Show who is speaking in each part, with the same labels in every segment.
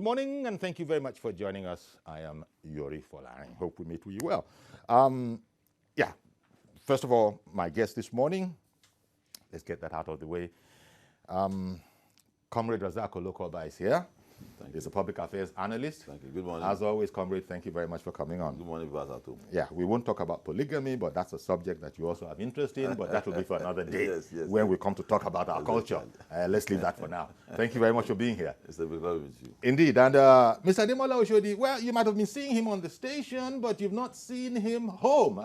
Speaker 1: Good morning, and thank you very much for joining us. I am Yori Folarin. Hope we meet with you well. First of all, my guest this morning, let's get that out of the way. Comrade Rasak Olokoba is here. He's a public affairs analyst.
Speaker 2: Thank you. Good morning.
Speaker 1: As always, comrade, thank you very much for coming on.
Speaker 2: Good morning, Vasato.
Speaker 1: Yeah, we won't talk about polygamy, but that's a subject that you also have interest in, but that will be for another day when we come to talk about our culture. Let's leave that for now. Thank you very much for being here.
Speaker 2: It's a big love with you.
Speaker 1: Indeed. And Mr. Ademola Oshodi, well, you might have been seeing him on the station, but you've not seen him home.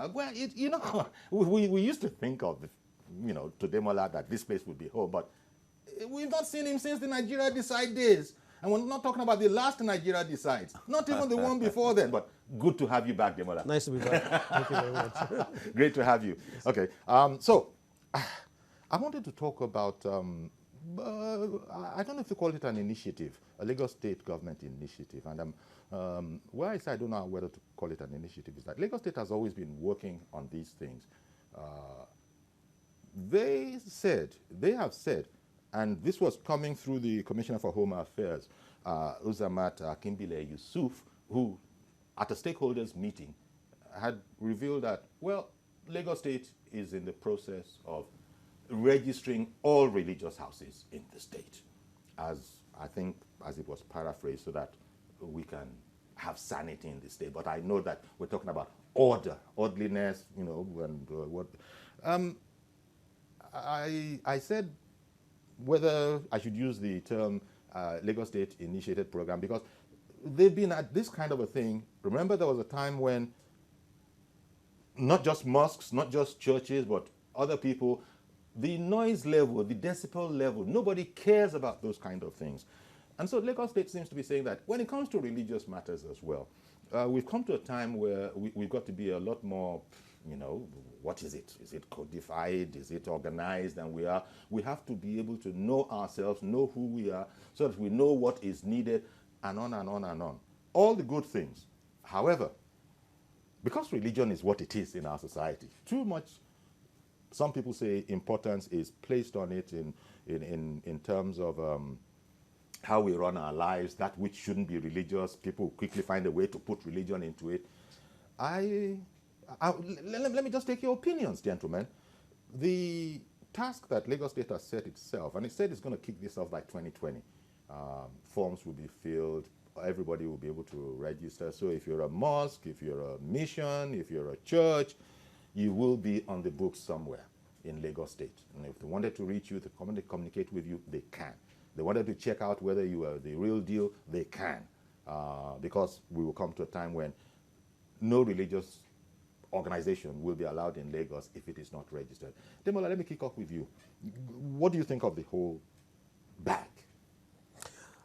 Speaker 1: We used to think of, to Ademola that this place would be home, but we've not seen him since the Nigeria Decide days. And we're not talking about the last Nigeria Decides, not even the one before then, but good to have you back, Ademola.
Speaker 3: Nice to be back. Thank you very much.
Speaker 1: Great to have you. Okay, so I wanted to talk about, I don't know if you call it an initiative, a Lagos State government initiative. And where I say I don't know whether to call it an initiative is that Lagos State has always been working on these things. They have said, and this was coming through the Commissioner for Home Affairs, Uzamat Kimbile Yusuf, who at a stakeholders meeting had revealed that, well, Lagos State is in the process of registering all religious houses in the state, as it was paraphrased, so that we can have sanity in the state. But I know that we're talking about orderliness, and what. I said whether I should use the term Lagos State initiated program, because they've been at this kind of a thing. Remember, there was a time when not just mosques, not just churches, but other people, the noise level, the decibel level, nobody cares about those kind of things. And so Lagos State seems to be saying that when it comes to religious matters as well, we've come to a time where we've got to be a lot more, what is it? Is it codified? Is it organized? And we have to be able to know ourselves, know who we are, so that we know what is needed, and on and on and on. All the good things. However, because religion is what it is in our society, too much, some people say, importance is placed on it in terms of how we run our lives, that which shouldn't be religious. People quickly find a way to put religion into it. Let me just take your opinions, gentlemen. The task that Lagos State has set itself, and it said it's going to kick this off by 2020. Forms will be filled. Everybody will be able to register. So if you're a mosque, if you're a mission, if you're a church, you will be on the books somewhere in Lagos State. And if they wanted to reach you, to communicate with you, they can. They wanted to check out whether you are the real deal, they can. Because we will come to a time when no religious organization will be allowed in Lagos if it is not registered. Ademola, let me kick off with you. What do you think of the whole bag?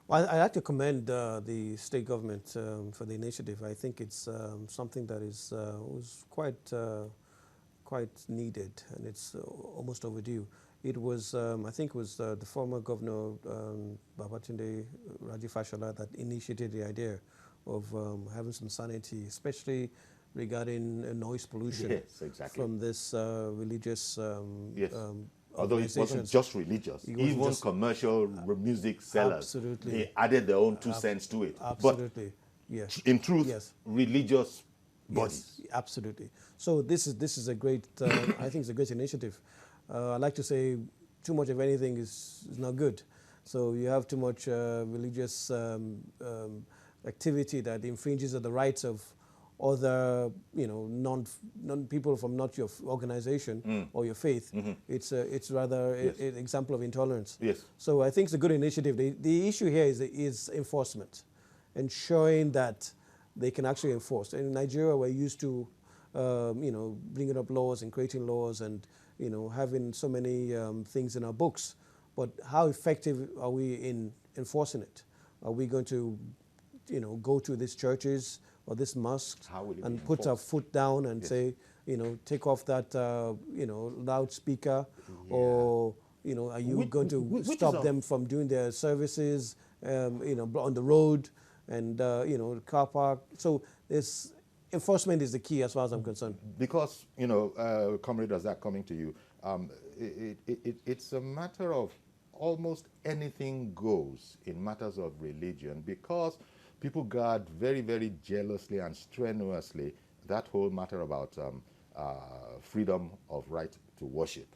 Speaker 3: Well, I'd like to commend the state government for the initiative. I think it's something that was quite needed, and it's almost overdue. It was, I think it was the former governor, Babatunde Raji Fashola, that initiated the idea of having some sanity, especially regarding noise pollution from this religious
Speaker 1: although it wasn't just religious, even just commercial music sellers,
Speaker 3: absolutely,
Speaker 1: they added their own 2 cents to it.
Speaker 3: Absolutely,
Speaker 1: but
Speaker 3: yes.
Speaker 1: In truth, religious bodies.
Speaker 3: Yes, absolutely. So this is a great, I think it's a great initiative. I like to say too much of anything is not good. So you have too much religious activity that infringes on the rights of other, non people from not your organization or your faith. It's rather an example of intolerance.
Speaker 1: Yes.
Speaker 3: So I think it's a good initiative. The issue here is enforcement, ensuring that they can actually enforce. In Nigeria, we're used to, bringing up laws and creating laws and, having so many things in our books. But how effective are we in enforcing it? Are we going to, go to these churches or this mosque and put our foot down and say, take off that, loudspeaker, or, are you going to stop them from doing their services, on the road and, car park? So this enforcement is the key as far as I'm concerned.
Speaker 1: Because, Comrade Rasak, coming to you, it's a matter of almost anything goes in matters of religion because people guard very, very jealously and strenuously that whole matter about freedom of right to worship,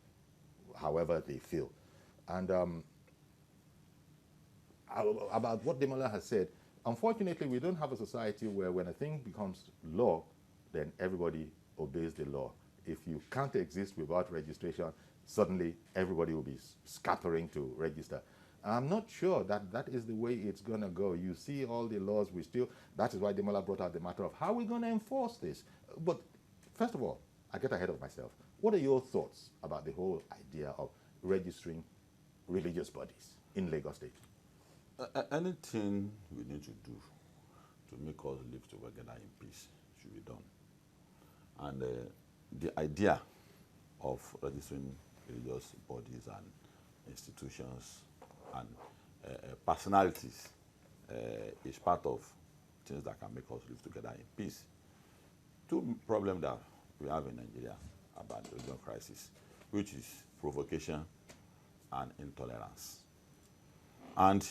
Speaker 1: however they feel. And about what Ademola has said, unfortunately, we don't have a society where when a thing becomes law, then everybody obeys the law. If you can't exist without registration, suddenly everybody will be scattering to register. I'm not sure that that is the way it's going to go. You see all the laws, that is why Ademola brought out the matter of how we're going to enforce this. But first of all, I get ahead of myself. What are your thoughts about the whole idea of registering religious bodies in Lagos State?
Speaker 2: Anything we need to do to make us live together in peace should be done. And the idea of registering religious bodies and institutions and personalities is part of things that can make us live together in peace. Two problems that we have in Nigeria about the religion crisis, which is provocation and intolerance. And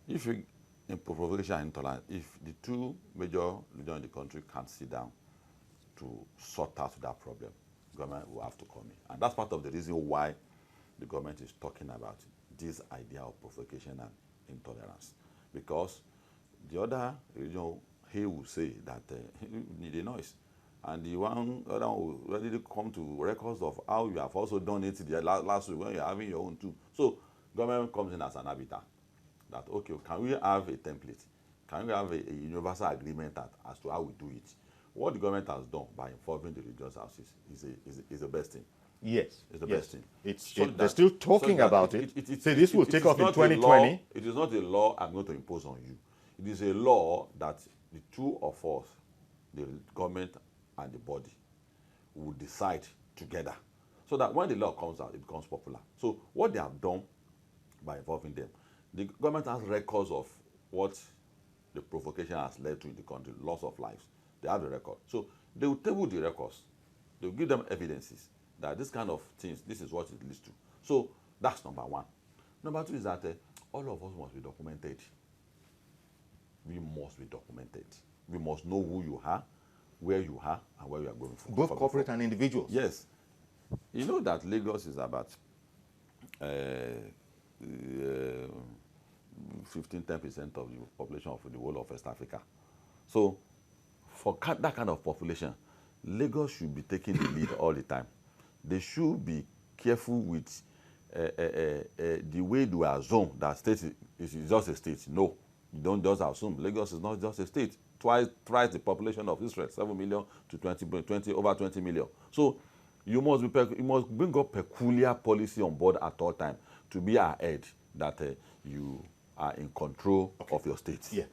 Speaker 2: if you, in provocation and intolerance, if the two major religions in the country can't sit down to sort out that problem, government will have to come in. And that's part of the reason why the government is talking about this idea of provocation and intolerance. Because the other religion, he will say that you need a noise. And the other one will ready to come to records of how you have also done it the last week when you're having your own too. So government comes in as an arbiter. That, okay, can we have a template? Can we have a universal agreement as to how we do it? What the government has done by involving the religious houses is the best thing.
Speaker 1: Yes.
Speaker 2: It's the best thing.
Speaker 1: They're still talking about it. Say this will take off in 2020.
Speaker 2: It is not a law I'm going to impose on you. It is a law that the two of us, the government and the body, will decide together. So that when the law comes out, it becomes popular. So what they have done by involving them, the government has records of what the provocation has led to in the country, loss of lives. They have the record. So they will table the records. They will give them evidences that this kind of things, this is what it leads to. So that's number one. Number two is that all of us must be documented. We must be documented. We must know who you are, where you are, and where you are going for.
Speaker 1: Both corporate and individuals.
Speaker 2: Yes. You know that Lagos is about 10% of the population of the whole of West Africa. So for that kind of population, Lagos should be taking the lead all the time. They should be careful with the way they assume that state is just a state. No, you don't just assume. Lagos is not just a state. Twice the population of Israel, 7 million to over 20 million. So you must bring up peculiar policy on board at all times to be ahead that you are in control of your state.
Speaker 1: Yeah,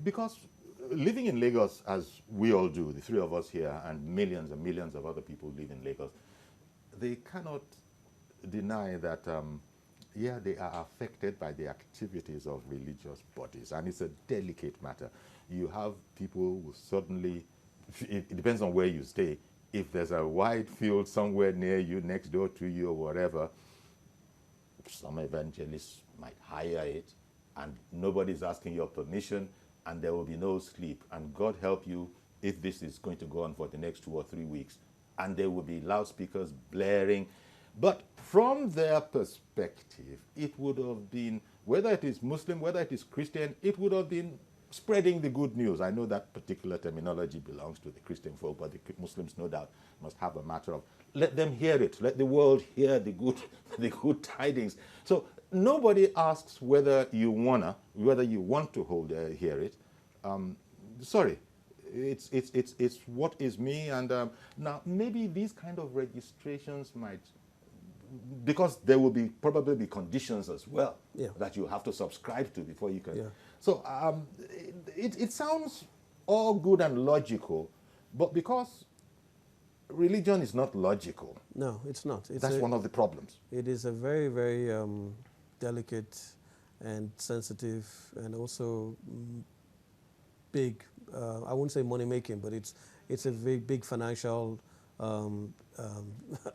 Speaker 1: because living in Lagos, as we all do, the three of us here, and millions of other people live in Lagos, they cannot deny that, yeah, they are affected by the activities of religious bodies, and it's a delicate matter. You have people who suddenly, it depends on where you stay, if there's a wide field somewhere near you, next door to you or whatever, some evangelists might hire it, and nobody's asking your permission, and there will be no sleep. And God help you if this is going to go on for the next 2 or 3 weeks. And there will be loudspeakers blaring. But from their perspective, it would have been, whether it is Muslim, whether it is Christian, it would have been spreading the good news. I know that particular terminology belongs to the Christian folk, but the Muslims, no doubt, must have a matter of, let them hear it. Let the world hear the good tidings. So nobody asks whether you want to hear it. Sorry, it's what is me. And now maybe these kind of registrations might, because there will probably be conditions as well, yeah, that you have to subscribe to before you can. Yeah. So it sounds all good and logical, but because religion is not logical.
Speaker 3: No, it's not.
Speaker 1: That's one of the problems.
Speaker 3: It is a very, very delicate and sensitive and also big, I wouldn't say money making, but it's a very big financial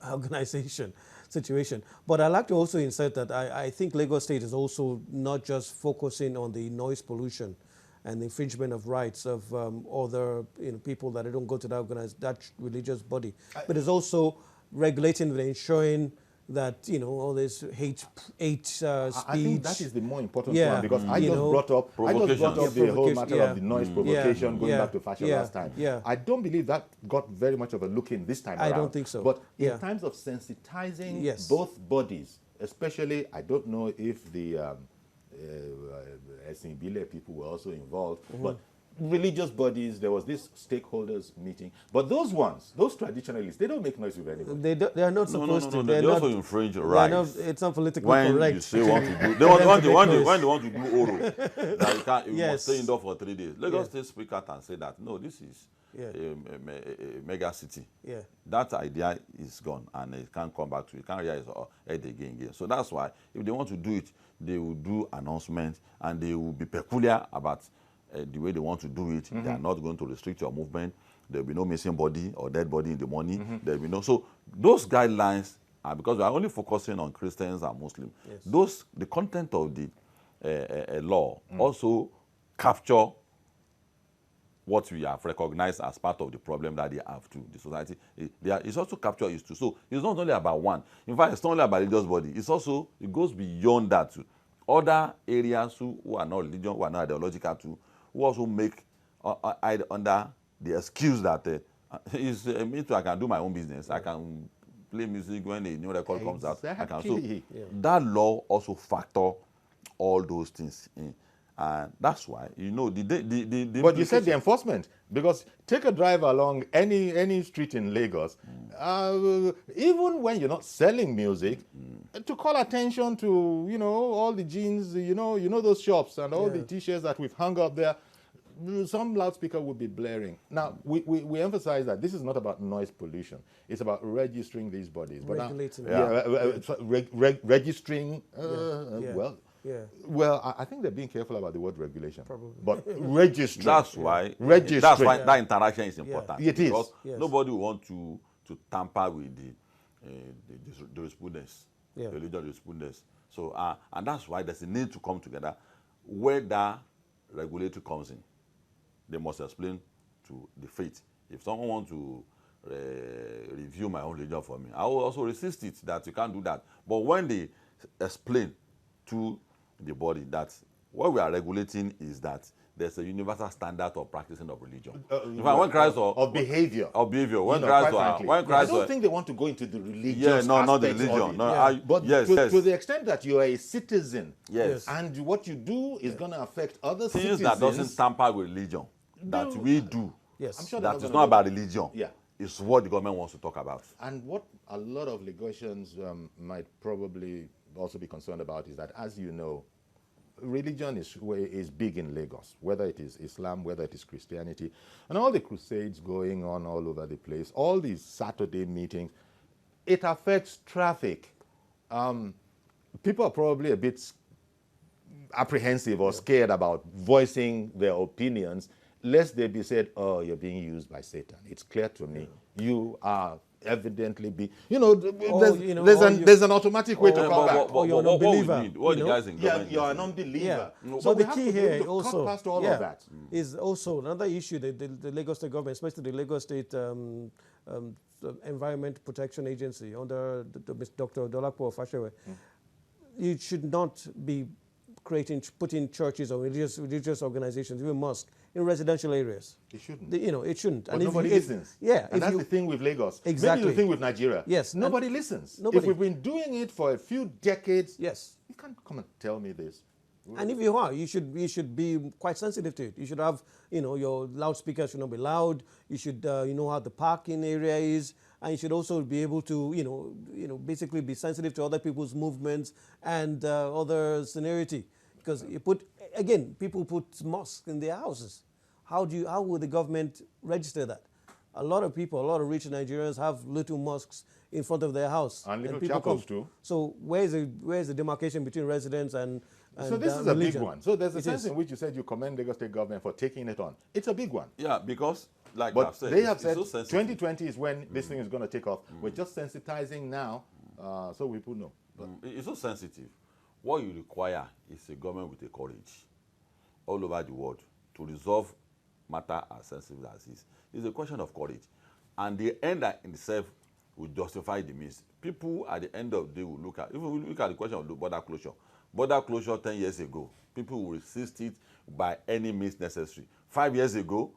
Speaker 3: organization situation. But I'd like to also insert that I think Lagos State is also not just focusing on the noise pollution and the infringement of rights of other people that don't go to that religious body, but it's also regulating and ensuring that all this hate speech.
Speaker 1: I think that is the more important
Speaker 3: Yeah.
Speaker 1: one, because I just brought up the whole matter of the noise provocation going back to fashion last time.
Speaker 3: Yeah.
Speaker 1: I don't believe that got very much of a look in this time around.
Speaker 3: I don't think so.
Speaker 1: But
Speaker 3: Yeah.
Speaker 1: in terms of sensitizing
Speaker 3: Yes.
Speaker 1: both bodies, especially, I don't know if the Essinbile people were also involved, but religious bodies, there was this stakeholders meeting. But those traditionalists, they don't make noise with anybody.
Speaker 3: They are not supposed to.
Speaker 2: They also infringe rights.
Speaker 3: It's not politically
Speaker 2: when
Speaker 3: correct.
Speaker 2: you say want to do, when they want to do oral, that you must stay indoor for 3 days. Lagos State speak out and say that no, this is a mega city.
Speaker 3: Yeah.
Speaker 2: That idea is gone and it can't come back to it. It can't realize head again. So that's why if they want to do it, they will do announcements and they will be peculiar about the way they want to do it. They are not going to restrict your movement. There will be no missing body or dead body in the morning. There will be no. So those guidelines are, because we are only focusing on Christians and Muslims. Yes. The content of the law also capture what we have recognized as part of the problem that they have to the society. It's also capture is too. So it's not only about one. In fact, it's not only about religious body. It goes beyond that too. Other areas who are not religious, who are not ideological too, who also make under the excuse that me too, I can do my own business. I can play music when a new record comes out. I can. So that law also factor all those things in. And that's why,
Speaker 1: But you said the enforcement, because take a drive along any street in Lagos, even when you're not selling music, to call attention to, all the jeans, those shops and all the T-shirts that we've hung up there, some loudspeaker would be blaring. Now, we emphasize that this is not about noise pollution. It's about registering these bodies.
Speaker 3: Regulating.
Speaker 1: Registering, well...
Speaker 3: Yeah.
Speaker 1: Well, I think they're being careful about the word regulation.
Speaker 3: Probably.
Speaker 1: But registering.
Speaker 2: That's why.
Speaker 1: Registering.
Speaker 2: That's why that interaction is important.
Speaker 1: It is.
Speaker 2: Because nobody wants to tamper with the jurisprudence, the religious jurisprudence. So, and that's why there's a need to come together. Where that regulatory comes in, they must explain to the faith. If someone wants to review my own religion for me, I will also resist it, that you can't do that. But when they explain to the body that what we are regulating is that there's a universal standard of practicing of religion. In fact, when Christ
Speaker 1: of behavior.
Speaker 2: When Christ
Speaker 1: I don't think they want to go into the religious
Speaker 2: not the religion.
Speaker 1: But to the extent that you are a citizen,
Speaker 2: yes,
Speaker 1: and what you do is going to affect other
Speaker 2: things
Speaker 1: citizens.
Speaker 2: That doesn't tamper with religion, that we do.
Speaker 3: Yes.
Speaker 1: I'm sure
Speaker 2: that is not about religion.
Speaker 1: Yeah.
Speaker 2: It's what the government wants to talk about.
Speaker 1: And what a lot of Lagosians might probably also be concerned about is that, as you know, religion is big in Lagos, whether it is Islam, whether it is Christianity, and all the crusades going on all over the place, all these Saturday meetings, it affects traffic. People are probably a bit apprehensive or scared about voicing their opinions, lest they be said, oh, you're being used by Satan. It's clear to me. You are evidently there's an automatic way to come back.
Speaker 3: Or you're an unbeliever.
Speaker 2: What the guys in government
Speaker 1: you're an unbeliever.
Speaker 3: Yeah.
Speaker 1: So
Speaker 3: the key here also
Speaker 1: past all of that
Speaker 3: is also another issue that the Lagos State government, especially the Lagos State Environment Protection Agency under Dr. Olokoba Fashewe, you should not be putting churches or religious organizations, even mosques, in residential areas.
Speaker 1: It shouldn't.
Speaker 3: It shouldn't.
Speaker 1: But nobody listens.
Speaker 3: Yeah.
Speaker 1: And that's the thing with Lagos.
Speaker 3: Exactly.
Speaker 1: Maybe the thing with Nigeria.
Speaker 3: Yes.
Speaker 1: Nobody listens.
Speaker 3: Nobody.
Speaker 1: If we've been doing it for a few decades,
Speaker 3: yes,
Speaker 1: you can't come and tell me this.
Speaker 3: And if you are, you should be quite sensitive to it. You should have, your loudspeaker should not be loud. You should, know how the parking area is, and you should also be able to, basically be sensitive to other people's movements and other scenery. Because people put mosques in their houses. How would the government register that? A lot of rich Nigerians have little mosques in front of their house.
Speaker 1: And little chapels too.
Speaker 3: So where's the demarcation between residents and
Speaker 1: so this is
Speaker 3: religion?
Speaker 1: A big one. So there's a sense in which you said you commend Lagos State government for taking it on. It's a big one.
Speaker 2: Yeah, because like
Speaker 1: But
Speaker 2: I've said,
Speaker 1: they have
Speaker 2: it's
Speaker 1: said
Speaker 2: so sensitive.
Speaker 1: 2020 is when this thing is going to take off. We're just sensitizing now, so people know. But
Speaker 2: It's so sensitive. What you require is a government with a courage all over the world to resolve matter as sensitive as this. It's a question of courage. And the end in itself will justify the means. People at the end of the day will look at, if we look at the question of the border closure. Border closure 10 years ago, people will resist it by any means necessary. 5 years ago,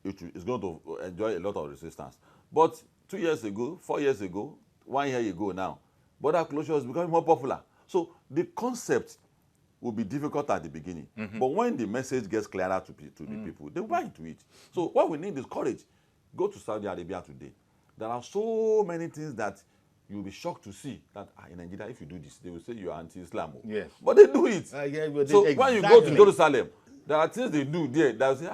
Speaker 2: it's going to enjoy a lot of resistance. But 2 years ago, 4 years ago, 1 year ago now, border closure is becoming more popular. So the concept will be difficult at the beginning. But when the message gets clearer to the people, they buy into it. So what we need is courage. Go to Saudi Arabia today. There are so many things that you'll be shocked to see that in Nigeria, if you do this, they will say you are anti-Islam.
Speaker 1: Yes.
Speaker 2: But they do it.
Speaker 1: yeah, but
Speaker 2: So
Speaker 1: they-
Speaker 2: when you go to
Speaker 1: exactly.
Speaker 2: Jerusalem, there are things they do there. They'll say,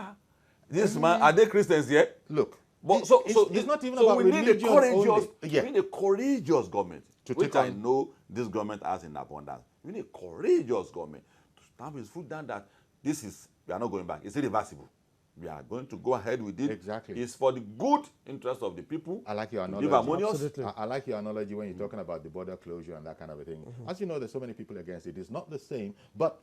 Speaker 2: this man, are they Christians here?
Speaker 1: Look,
Speaker 2: But
Speaker 1: it's not even about
Speaker 2: we need a
Speaker 1: religion
Speaker 2: courageous,
Speaker 1: only. Yeah.
Speaker 2: we need a courageous government, which
Speaker 1: take
Speaker 2: I
Speaker 1: on-
Speaker 2: know this government has in abundance. We need a courageous government to stamp his foot down that we are not going back. It's irreversible. We are going to go ahead with it.
Speaker 1: Exactly.
Speaker 2: It's for the good interest of the people.
Speaker 1: I like your
Speaker 2: to
Speaker 1: analogy.
Speaker 2: live harmonious.
Speaker 3: Absolutely.
Speaker 1: I like your analogy when you're talking about the border closure and that kind of a thing. As you know, there's so many people against it. It's not the same, but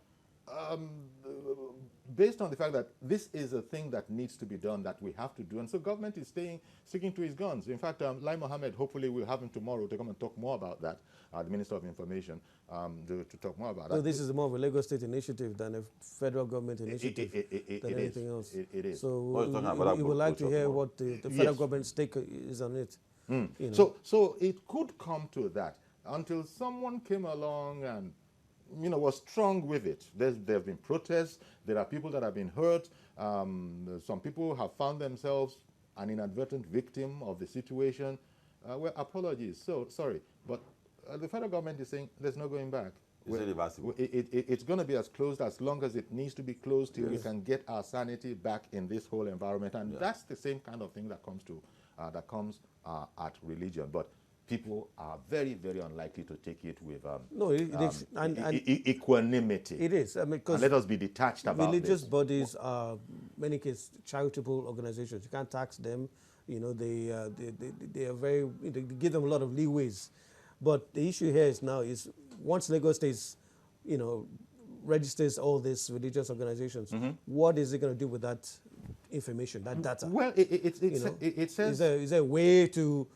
Speaker 1: based on the fact that this is a thing that needs to be done, that we have to do, and so government is sticking to its guns. In fact, Lai Mohammed, hopefully we'll have him tomorrow to come and talk more about that, the Minister of Information, to talk more about
Speaker 3: So
Speaker 1: that.
Speaker 3: this is more of a Lagos State initiative than a federal government initiative
Speaker 1: it
Speaker 3: than
Speaker 1: is.
Speaker 3: anything else.
Speaker 1: It is.
Speaker 3: So
Speaker 2: Well, it's talking about
Speaker 3: you would like to
Speaker 2: closure
Speaker 3: hear
Speaker 2: tomorrow.
Speaker 3: what the federal
Speaker 1: Yes.
Speaker 3: government's take is on it. You know.
Speaker 1: So it could come to that until someone came along and was strong with it. There have been protests. There are people that have been hurt. Some people have found themselves an inadvertent victim of the situation. Well, apologies. So sorry, but the federal government is saying there's no going back.
Speaker 2: It's irreversible.
Speaker 1: It's going to be as closed as long as it needs to be closed till we can get our sanity back in this whole environment. And that's the same kind of thing that comes at religion. But people are very, very unlikely to take it with equanimity.
Speaker 3: It is. I mean,
Speaker 1: And
Speaker 3: because
Speaker 1: let us be detached about
Speaker 3: religious
Speaker 1: this.
Speaker 3: bodies are, many cases, charitable organizations. You can't tax them. They are very. They give them a lot of leeways. But the issue here is once Lagos State, registers all these religious organizations, what is it going to do with that information, that data?
Speaker 1: Well, it says
Speaker 3: Is there a way to,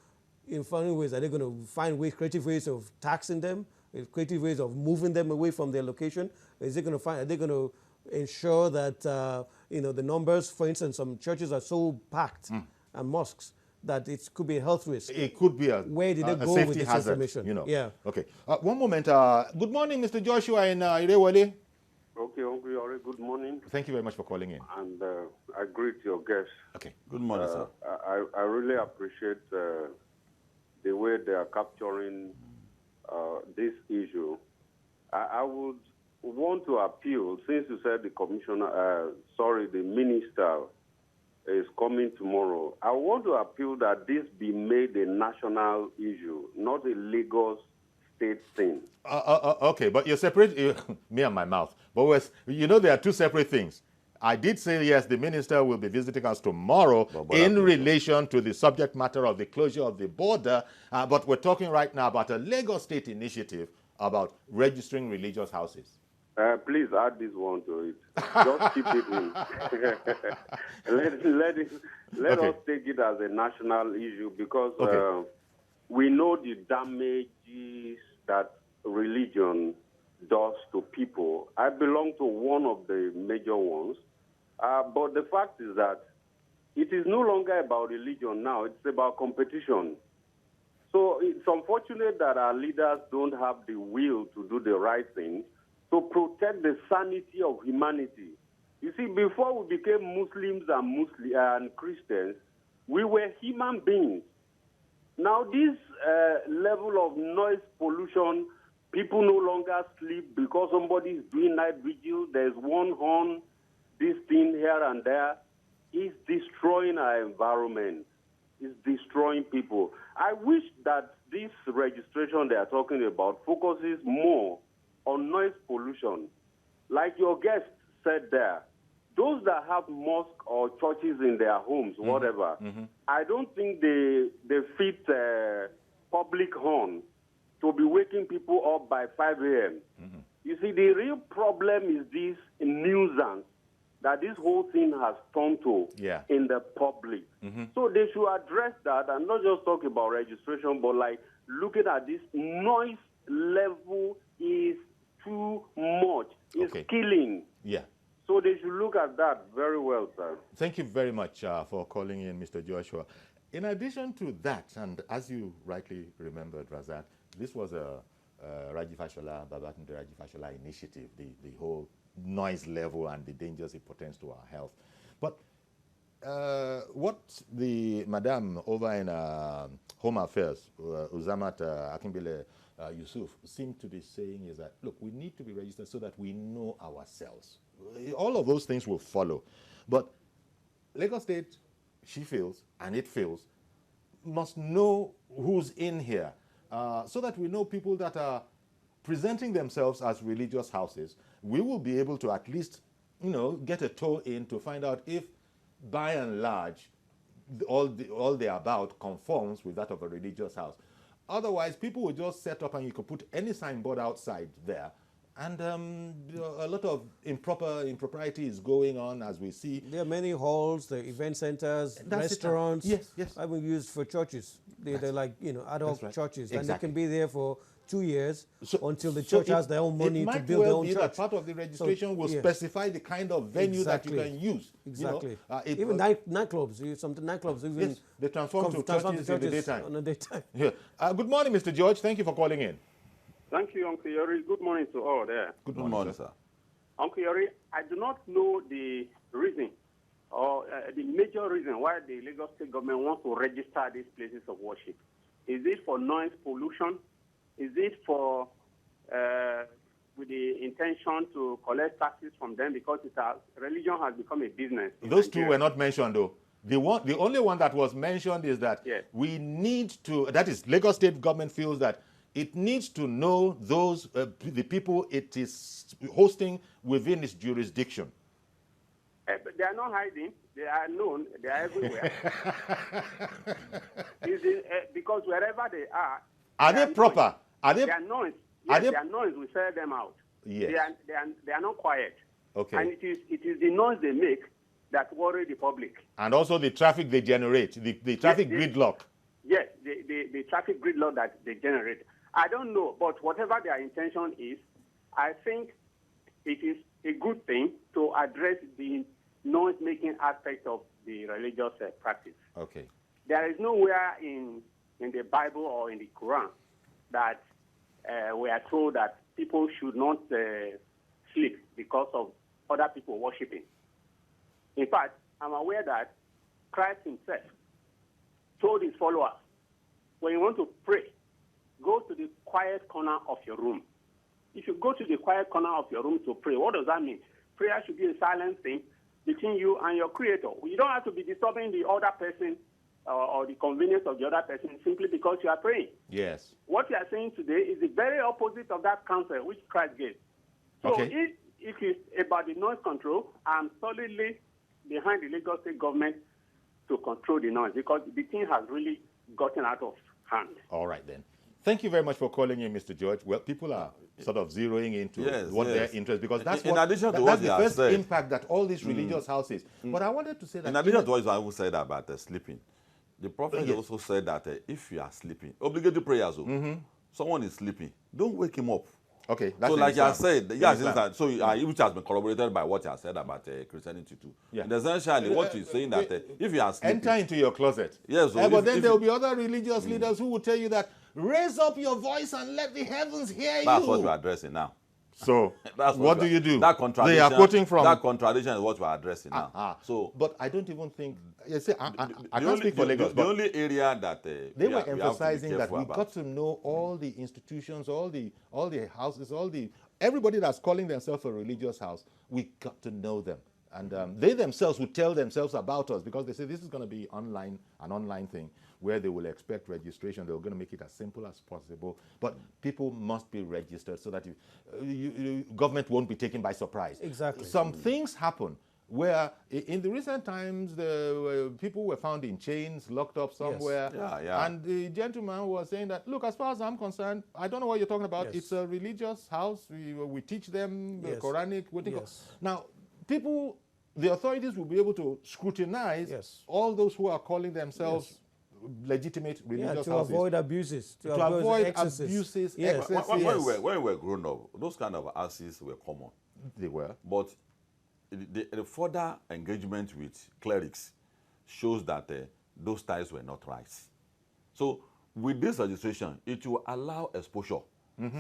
Speaker 3: in funny ways, are they going to find creative ways of taxing them, creative ways of moving them away from their location? Are they going to ensure that the numbers, for instance, some churches are so packed and mosques that it could be a health risk?
Speaker 1: it could be
Speaker 3: Where did they go
Speaker 1: safety
Speaker 3: with this
Speaker 1: hazard,
Speaker 3: information? Yeah.
Speaker 1: Okay. One moment. Good morning, Mr. Joshua in Irewale.
Speaker 4: Okay, Uncle Yori, good morning,
Speaker 1: Thank you very much for calling in.
Speaker 4: and I greet your guests.
Speaker 1: Okay.
Speaker 2: Good morning, sir.
Speaker 4: I really appreciate the way they are capturing this issue. I would want to appeal, since you said the minister is coming tomorrow. I want to appeal that this be made a national issue, not a Lagos State thing.
Speaker 1: Okay, but you're separate, me and my mouth. But there are two separate things. I did say, yes, the minister will be visiting us tomorrow in relation to the subject matter of the closure of the border. But we're talking right now about a Lagos State initiative about registering religious houses.
Speaker 4: Please add this one to it. Just keep it in. Let us take it as a national issue, because we know the damages that religion does to people. I belong to one of the major ones. But the fact is that it is no longer about religion now. It's about competition. So it's unfortunate that our leaders don't have the will to do the right thing to protect the sanity of humanity. You see, before we became Muslims and Christians, we were human beings. Now this level of noise pollution, people no longer sleep because somebody is doing night vigil, there's one horn, this thing here and there, is destroying our environment. It's destroying people. I wish that this registration they are talking about focuses more on noise pollution. Like your guest said there, those that have mosque or churches in their homes, whatever, I don't think they fit public horn to be waking people up by 5 a.m. You see, the real problem is this nuisance that this whole thing has turned to in the public. So they should address that and not just talk about registration, but like looking at this noise level is too much. It's killing.
Speaker 1: Yeah.
Speaker 4: So they should look at that very well, sir.
Speaker 1: Thank you very much for calling in, Mr. Joshua. In addition to that, and as you rightly remembered, Rasak, this was a Babatunde Raji Fashola initiative, the whole noise level and the dangers it portends to our health. But what the madam over in Home Affairs, Uzamat Akimbele Yusuf, seemed to be saying is that, look, we need to be registered so that we know ourselves. All of those things will follow. But Lagos State, she feels, and it feels, must know who's in here so that we know people that are presenting themselves as religious houses. We will be able to at least, get a toe in to find out if, by and large, all they're about conforms with that of a religious house. Otherwise, people will just set up and you could put any signboard outside there. And a lot of impropriety is going on, as we see.
Speaker 3: There are many halls, the event centers, restaurants.
Speaker 1: Yes.
Speaker 3: Have been used for churches. They're like, ad hoc churches.
Speaker 1: Exactly.
Speaker 3: And they can be there for 2 years until the church has their own money to build their own church.
Speaker 1: That part of the registration will specify the kind of venue that you can use.
Speaker 3: Exactly. Even nightclubs, nightclubs even
Speaker 1: they transform to churches in the daytime.
Speaker 3: On the daytime.
Speaker 1: Yeah. Good morning, Mr. George. Thank you for calling in.
Speaker 4: Thank you, Uncle Yori. Good morning to all there.
Speaker 1: Good morning, sir.
Speaker 4: Uncle Yori, I do not know the reason or the major reason why the Lagos State government wants to register these places of worship. Is it for noise pollution? Is it for with the intention to collect taxes from them because religion has become a business?
Speaker 1: Those two were not mentioned, though. The only one that was mentioned is that we need to, that is, Lagos State government feels that it needs to know those, the people it is hosting within its jurisdiction.
Speaker 4: But they are not hiding. They are known. They are everywhere. Because wherever they
Speaker 1: are they proper?
Speaker 4: They are noise. Yes, they are noise. We sell them out.
Speaker 1: Yes.
Speaker 4: They are not quiet.
Speaker 1: Okay.
Speaker 4: And it is the noise they make that worry the public.
Speaker 1: And also the traffic they generate, the traffic gridlock.
Speaker 4: Yes, the traffic gridlock that they generate. I don't know, but whatever their intention is, I think it is a good thing to address the noise-making aspect of the religious practice.
Speaker 1: Okay.
Speaker 4: There is nowhere in the Bible or in the Quran that we are told that people should not sleep because of other people worshiping. In fact, I'm aware that Christ himself told his followers, when you want to pray, go to the quiet corner of your room. If you go to the quiet corner of your room to pray, what does that mean? Prayer should be a silent thing between you and your Creator. You don't have to be disturbing the other person or the convenience of the other person simply because you are praying.
Speaker 1: Yes.
Speaker 4: What you are saying today is the very opposite of that counsel which Christ gave. So if it's about the noise control, I'm solidly behind the Lagos State government to control the noise because the thing has really gotten out of hand.
Speaker 1: All right, then. Thank you very much for calling in, Mr. George. Well, people are sort of zeroing into their interest because that's the first impact that all these religious houses. But I wanted to say that
Speaker 2: in addition to what I will say about sleeping, the prophet also said that if you are sleeping, obligatory prayers. Someone is sleeping, don't wake him up.
Speaker 1: Okay,
Speaker 2: that's so like you said, which has been corroborated by what you have said about Christianity too. Yeah. And essentially, what you're saying that if you are sleeping,
Speaker 1: enter into your closet.
Speaker 2: Yes, so
Speaker 1: but then there will be other religious leaders who will tell you that raise up your voice and let the heavens hear you.
Speaker 2: That's what we're addressing now.
Speaker 1: So what do you do?
Speaker 2: That contradiction.
Speaker 1: They are quoting from
Speaker 2: that contradiction is what we're addressing now.
Speaker 1: So, but I don't even think. I can't speak for Lagos.
Speaker 2: The only area that
Speaker 1: they were emphasizing that we got to know all the institutions, all the houses, everybody that's calling themselves a religious house. We got to know them, and they themselves would tell themselves about us because they say this is going to be an online thing where they will expect registration. They're going to make it as simple as possible, but people must be registered so that government won't be taken by surprise.
Speaker 3: Exactly.
Speaker 1: Some things happen where in the recent times, the people were found in chains, locked up somewhere.
Speaker 2: Yes.
Speaker 1: And the gentleman was saying that, look, as far as I'm concerned, I don't know what you're talking about.
Speaker 3: Yes.
Speaker 1: It's a religious house. We teach them the
Speaker 3: Yes.
Speaker 1: Quranic.
Speaker 3: Yes.
Speaker 1: Now, people, the authorities will be able to scrutinize
Speaker 3: Yes.
Speaker 1: all those who are calling themselves legitimate religious
Speaker 3: to
Speaker 1: houses.
Speaker 3: avoid abuses.
Speaker 1: To avoid
Speaker 3: excesses.
Speaker 1: abuses,
Speaker 3: Yes.
Speaker 1: excesses.
Speaker 2: When we were grown up, those kind of houses were common.
Speaker 1: They were.
Speaker 2: But the further engagement with clerics shows that those ties were not right. So with this registration, it will allow exposure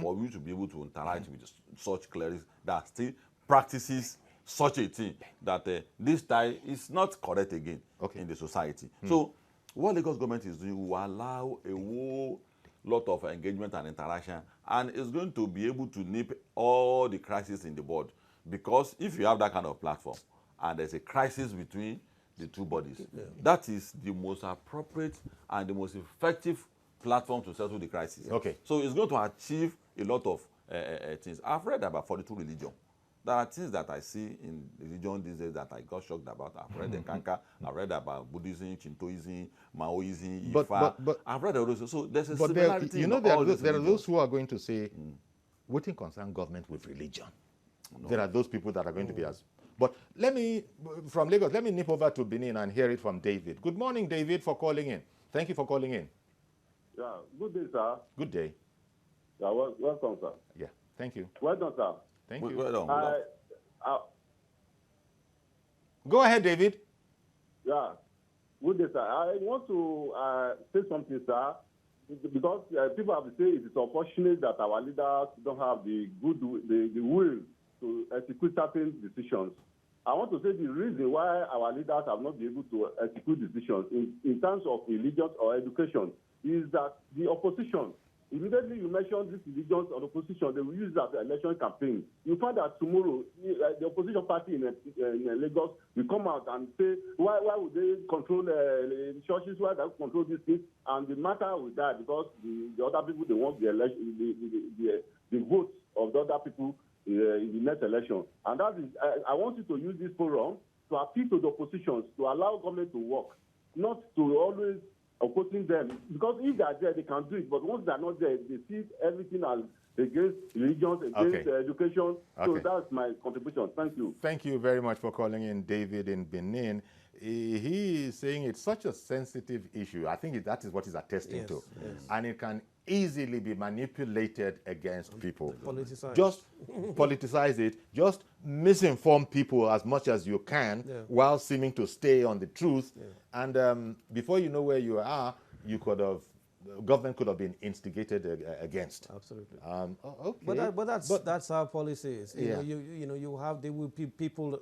Speaker 2: for you to be able to interact with such clerics that still practices such a thing, that this tie is not correct again in the society. So what Lagos government is doing will allow a whole lot of engagement and interaction, and is going to be able to nip all the crises in the board. Because if you have that kind of platform and there's a crisis between the two bodies, that is the most appropriate and the most effective platform to settle the crisis.
Speaker 1: Okay.
Speaker 2: So it's going to achieve a lot of things. I've read about 42 religions. There are things that I see in religion these days that I got shocked about. I've read the Kanka, I've read about Buddhism, Shintoism, Maoism, Ifa.
Speaker 1: But
Speaker 2: I've read all those. So there's a
Speaker 1: But
Speaker 2: similarity in all these
Speaker 1: there are
Speaker 2: religions.
Speaker 1: those who are going to say, we think concern government with religion.
Speaker 2: No.
Speaker 1: There are those people that are going to be as. But let me, from Lagos, let me nip over to Benin and hear it from David. Good morning, David, for calling in. Thank you for calling in.
Speaker 4: Yeah, good day, sir.
Speaker 1: Good day.
Speaker 4: Yeah, welcome, sir.
Speaker 1: Yeah, thank you.
Speaker 4: Well done, sir.
Speaker 1: Thank you.
Speaker 2: Well done.
Speaker 1: Go ahead, David.
Speaker 4: Yeah, good day, sir. I want to say something, sir, because people have said it is unfortunate that our leaders don't have the will to execute certain decisions. I want to say the reason why our leaders have not been able to execute decisions in terms of religion or education is that the opposition, immediately you mention this religion or opposition, they will use that election campaign. You find that tomorrow the opposition party in Lagos will come out and say, why would they control the churches, why they control these things, and the matter will die because the other people, they want the election, the votes of the other people in the next election. And that is, I want you to use this forum to appeal to the oppositions to allow government to work, not to always opposing them, because if they are there, they can do it. But once they are not there, they see everything as against religions, against education. So that's my contribution. Thank you.
Speaker 1: Thank you very much for calling in, David in Benin. He is saying it's such a sensitive issue. I think that is what he's attesting to.
Speaker 3: Yes.
Speaker 1: And it can easily be manipulated against people.
Speaker 3: Politicized.
Speaker 1: Just politicize it. Just misinform people as much as you can while seeming to stay on the truth. And before you know where you are, you could have, government could have been instigated against.
Speaker 3: Absolutely.
Speaker 1: Okay.
Speaker 3: But that's how policy is. You have, there will be people,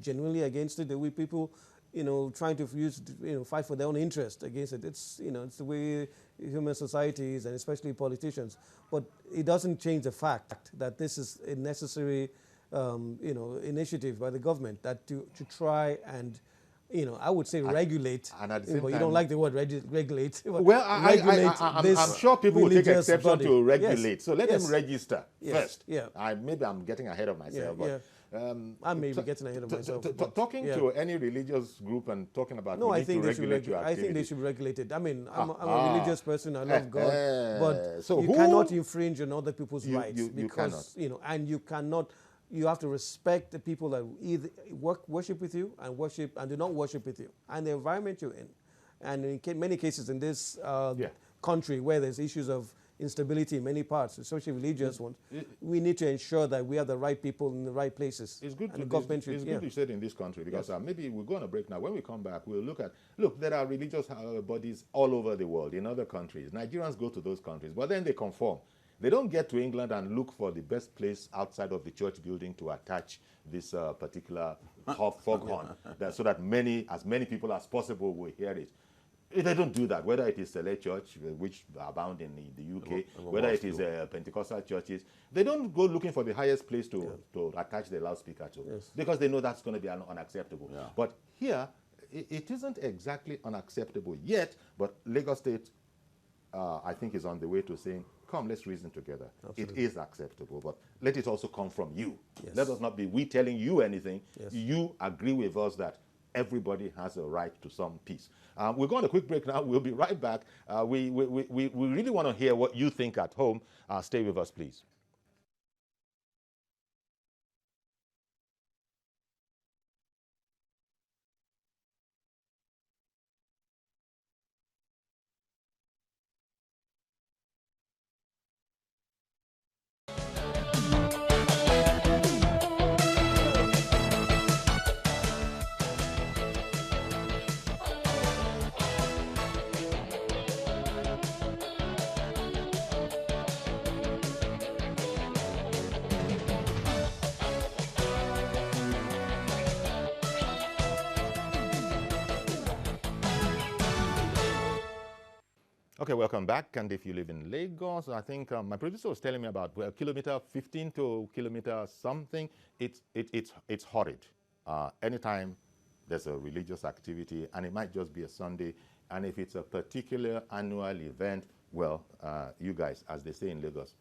Speaker 3: genuinely against it. There will be people, trying to fight for their own interest against it. It's, it's the way human societies and especially politicians. But it doesn't change the fact that this is a necessary, initiative by the government that to try and, I would say regulate.
Speaker 1: And at the same
Speaker 3: but you
Speaker 1: time,
Speaker 3: don't like the word regulate.
Speaker 1: Well, I'm sure people will take exception to regulate.
Speaker 3: Yes.
Speaker 1: So let them register first.
Speaker 3: Yeah.
Speaker 1: Maybe I'm getting ahead of myself. But,
Speaker 3: I may be getting ahead of myself.
Speaker 1: Talking to any religious group and talking about
Speaker 3: I think they should regulate it. I mean, I'm a religious person. I love God, but
Speaker 1: so
Speaker 3: you cannot infringe on other people's rights because
Speaker 1: cannot.
Speaker 3: You cannot. You have to respect the people that either worship with you and do not worship with you, and the environment you're in. And in many cases in this country where there's issues of instability in many parts, especially religious ones, we need to ensure that we have the right people in the right places.
Speaker 1: It's good,
Speaker 3: good
Speaker 1: you said in this country, because maybe we'll go on a break now. When we come back, we'll look, there are religious bodies all over the world, in other countries. Nigerians go to those countries, but then they conform. They don't get to England and look for the best place outside of the church building to attach this particular foghorn, so that as many people as possible will hear it. They don't do that, whether it is Select Church, which abound in the UK, whether it is Pentecostal churches. They don't go looking for the highest place to attach the loudspeaker to, because they know that's going to be unacceptable.
Speaker 2: Yeah.
Speaker 1: But here, it isn't exactly unacceptable yet, but Lagos State I think, is on the way to saying, come, let's reason together.
Speaker 3: Absolutely.
Speaker 1: It is acceptable, but let it also come from you.
Speaker 3: Yes.
Speaker 1: Let us not be we telling you anything.
Speaker 3: Yes.
Speaker 1: You agree with us that everybody has a right to some peace. We're going on a quick break now. We'll be right back. We really want to hear what you think at home. Stay with us, please. Okay, welcome back. And if you live in Lagos, I think my producer was telling me about kilometer 15 to kilometer something. It's horrid. Anytime there's a religious activity, and it might just be a Sunday, and if it's a particular annual event, well, you guys, as they say in Lagos,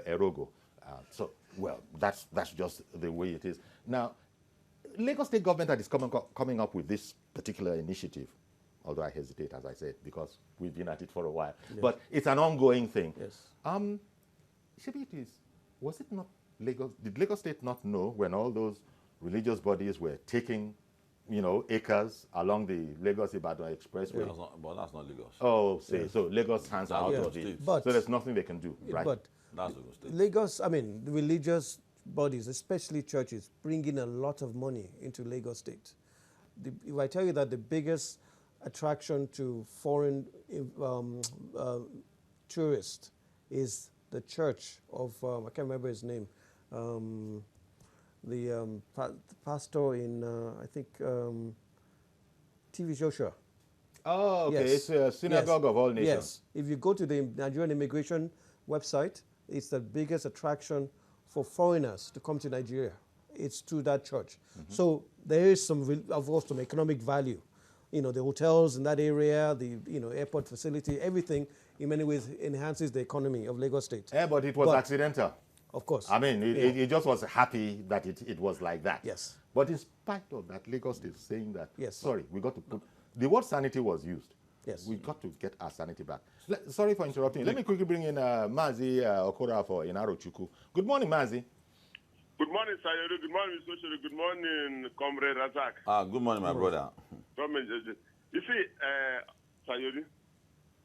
Speaker 1: erogo. Well, that's just the way it is. Now, Lagos State government that is coming up with this particular initiative, although I hesitate, as I said, because we've been at it for a while. Yes. But it's an ongoing thing.
Speaker 3: Yes.
Speaker 1: Maybe it is. Was it not Lagos? Did Lagos State not know when all those religious bodies were taking, acres along the Lagos-Ibadan Expressway?
Speaker 2: Yeah, but that's not Lagos.
Speaker 1: Oh, so Lagos hands out of it.
Speaker 3: But,
Speaker 1: so there's nothing they can do, right?
Speaker 3: But
Speaker 2: that's Lagos State.
Speaker 3: Lagos, the religious bodies, especially churches, bring in a lot of money into Lagos State. If I tell you that the biggest attraction to foreign tourists is the church of, I can't remember his name, the pastor in, I think, TV Joshua.
Speaker 1: Oh, okay.
Speaker 3: Yes.
Speaker 1: It's a synagogue of all nations.
Speaker 3: Yes. If you go to the Nigerian immigration website, it's the biggest attraction for foreigners to come to Nigeria. It's to that church. Mm-hmm. So there is of course, some economic value. The hotels in that area, the airport facility, everything in many ways enhances the economy of Lagos State.
Speaker 1: Yeah, but it was accidental.
Speaker 3: Of course.
Speaker 1: It just was happy that it was like that.
Speaker 3: Yes.
Speaker 1: But in spite of that, Lagos is saying that,
Speaker 3: yes.
Speaker 1: Sorry, we got to put, the word sanity was used.
Speaker 3: Yes.
Speaker 1: We got to get our sanity back. Sorry for interrupting. Let me quickly bring in Mazi Okora for Inarochukwu. Good morning, Mazi.
Speaker 5: Good morning, Sayori. Good morning, Mr. Oshodi. Good morning, Comrade Rasak.
Speaker 2: Good morning, my brother.
Speaker 5: You see, Sayori,